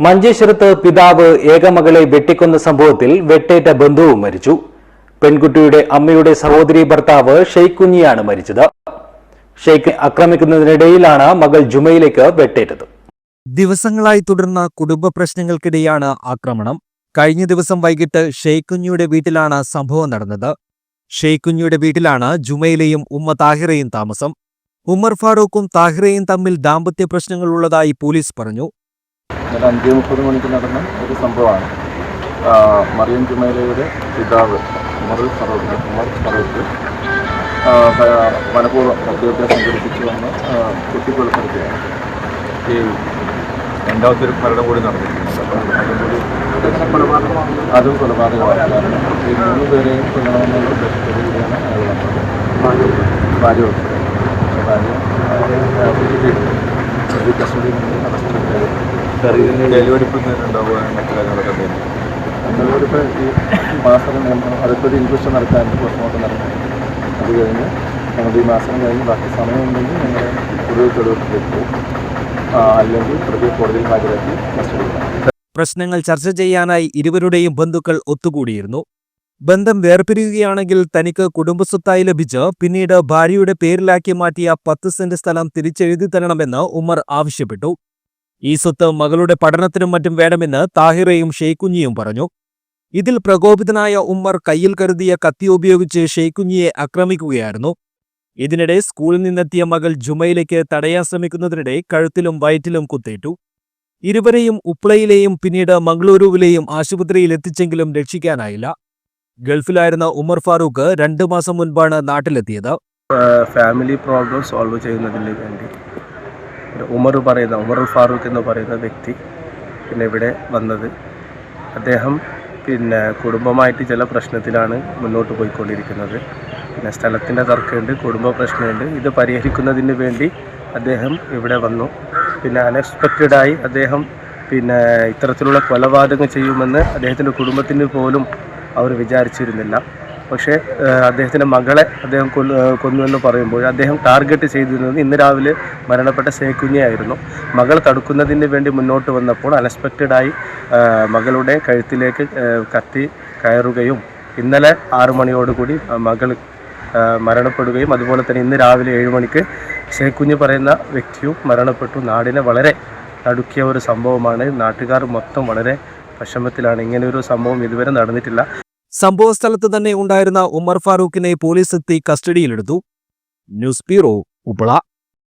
മഞ്ചേശ്വരത്ത് പിതാവ് ഏകമകളെ വെട്ടിക്കൊന്ന സംഭവത്തിൽ വെട്ടേറ്റ ബന്ധുവും മരിച്ചു. പെൺകുട്ടിയുടെ അമ്മയുടെ സഹോദരി ഭർത്താവ് ഷെയ്ഖ് കുഞ്ഞിയാണ് മരിച്ചത്. ഷെയ്ഖ് ആക്രമിക്കുന്നതിനിടയിലാണ് മകൾ ജുമയിലേക്ക് വെട്ടേറ്റത്. ദിവസങ്ങളായി തുടർന്ന കുടുംബ പ്രശ്നങ്ങൾക്കിടെയാണ് ആക്രമണം. കഴിഞ്ഞ ദിവസം വൈകിട്ട് ഷെയ്ഖ് കുഞ്ഞിയുടെ വീട്ടിലാണ് സംഭവം നടന്നത്. ഷെയ്ഖ് കുഞ്ഞിയുടെ വീട്ടിലാണ് ജുമയിലെയും ഉമ്മ താഹിറയും താമസം. ഉമർ ഫാറൂഖും താഹിറയും തമ്മിൽ ദാമ്പത്യ പ്രശ്നങ്ങൾ ഉള്ളതായി പോലീസ് പറഞ്ഞു. 5:30 മണിക്ക് നടന്ന ഒരു സംഭവമാണ്. മറിയം ജുമൈലയുടെ പിതാവ് ഉമർ ഫറൂഖ് മനഃപൂർവ്വം അദ്ദേഹത്തെ സംഘടിപ്പിച്ചു വന്ന് കുത്തിക്കൊലപ്പെടുത്തുകയാണ്. ഈ രണ്ടാമത്തെ ഒരു മരണം കൂടി നടന്നിട്ടുണ്ട്. അതും കൊലപാതകമാണ്. കാരണം ഈ 3 പേരെയും കൊല്ലണമെന്നുള്ള ഉദ്ദേശത്തോടുകൂടിയാണ് അയാൾ വന്നത്. ഭാര്യ കസ്റ്റഡിയിൽ നിന്ന് അറസ്റ്റ് ഡെലിവെടിപ്പ് മറ്റു കാര്യങ്ങളൊക്കെ തന്നെ ഡെലിവെടിപ്പ് ഈ മാസം അതൊക്കെ ഒരു ഇൻക്വസ്റ്റ് നടക്കാൻ പോസ്റ്റ്മോർട്ടം നടന്നു. അത് കഴിഞ്ഞ് ഞങ്ങൾ ഈ മാസം കഴിഞ്ഞ് ബാക്കി സമയമുണ്ടെങ്കിൽ ഞങ്ങൾ ഒരു തെളിവെടുപ്പിലേക്ക് പോകും, അല്ലെങ്കിൽ പ്രതി കോടതിയിൽ ഹാജരാക്കി കസ്റ്റഡിയിലാണ്. പ്രശ്നങ്ങൾ ചർച്ച ചെയ്യാനായി ഇരുവരുടെയും ബന്ധുക്കൾ ഒത്തുകൂടിയിരുന്നു. ബന്ധം വേർപിരിയുകയാണെങ്കിൽ തനിക്ക് കുടുംബസ്വത്തായി ലഭിച്ച് പിന്നീട് ഭാര്യയുടെ പേരിലാക്കി മാറ്റിയ 10 സെന്റ് സ്ഥലം തിരിച്ചെഴുതി തരണമെന്ന് ഉമർ ആവശ്യപ്പെട്ടു. ഈ സ്വത്ത് മകളുടെ പഠനത്തിനും മറ്റും വേണമെന്ന് താഹിറയും ഷെയ്ഖ് കുഞ്ഞിയും പറഞ്ഞു. ഇതിൽ പ്രകോപിതനായ ഉമ്മർ കയ്യിൽ കരുതിയ കത്തി ഉപയോഗിച്ച് ഷെയ്ഖ് കുഞ്ഞിയെ ആക്രമിക്കുകയായിരുന്നു. ഇതിനിടെ സ്കൂളിൽ നിന്നെത്തിയ മകൾ ജുമയിലേക്ക് തടയാൻ ശ്രമിക്കുന്നതിനിടെ കഴുത്തിലും വയറ്റിലും കുത്തേറ്റു. ഇരുവരെയും ഉപ്ലയിലെയും പിന്നീട് മംഗളൂരുവിലെയും ആശുപത്രിയിൽ എത്തിച്ചെങ്കിലും രക്ഷിക്കാനായില്ല. ഗൾഫിലായിരുന്ന ഉമർ ഫാറൂഖ് 2 മാസം മുൻപാണ് നാട്ടിലെത്തിയത്. ഫാമിലി പ്രോബ്ലം സോൾവ് ചെയ്യുന്നതിന് വേണ്ടി ഉമർ ഫാറൂഖ് എന്ന് പറയുന്ന വ്യക്തി ഇവിടെ വന്നത്. അദ്ദേഹം കുടുംബമായിട്ട് ചില പ്രശ്നത്തിലാണ് മുന്നോട്ട് പോയിക്കൊണ്ടിരിക്കുന്നത്. സ്ഥലത്തിൻ്റെ തർക്കമുണ്ട്, കുടുംബ പ്രശ്നമുണ്ട്. ഇത് പരിഹരിക്കുന്നതിന് വേണ്ടി അദ്ദേഹം ഇവിടെ വന്നു. അൺഎക്സ്പെക്റ്റഡായി അദ്ദേഹം ഇത്തരത്തിലുള്ള കൊലപാതകം ചെയ്യുമെന്ന് അദ്ദേഹത്തിൻ്റെ കുടുംബത്തിന് പോലും അവർ വിചാരിച്ചിരുന്നില്ല. പക്ഷേ അദ്ദേഹത്തിൻ്റെ മകളെ അദ്ദേഹം കൊന്നുവെന്ന് പറയുമ്പോൾ അദ്ദേഹം ടാർഗറ്റ് ചെയ്തിരുന്നത് ഇന്ന് രാവിലെ മരണപ്പെട്ട ഷെയ്ഖ് കുഞ്ഞിയായിരുന്നു. മകൾ തടുക്കുന്നതിന് വേണ്ടി മുന്നോട്ട് വന്നപ്പോൾ അൺഎക്സ്പെക്റ്റഡായി മകളുടെ കഴുത്തിലേക്ക് കത്തി കയറുകയും ഇന്നലെ 6 മണിയോടുകൂടി മകൾ മരണപ്പെടുകയും അതുപോലെ തന്നെ ഇന്ന് രാവിലെ 7 മണിക്ക് ഷെയ്ഖ് കുഞ്ഞി പറയുന്ന വ്യക്തിയും മരണപ്പെട്ടു. നാടിനെ വളരെ നടുക്കിയ ഒരു സംഭവമാണ്. നാട്ടുകാർ മൊത്തം വളരെ വിഷമത്തിലാണ്. ഇങ്ങനെയൊരു സംഭവം ഇതുവരെ നടന്നിട്ടില്ല. സംഭവസ്ഥലത്ത് തന്നെ ഉണ്ടായിരുന്ന ഉമർ ഫാറൂഖിനെ പോലീസ് എത്തി കസ്റ്റഡിയിലെടുത്തു. News bureau, Uppala.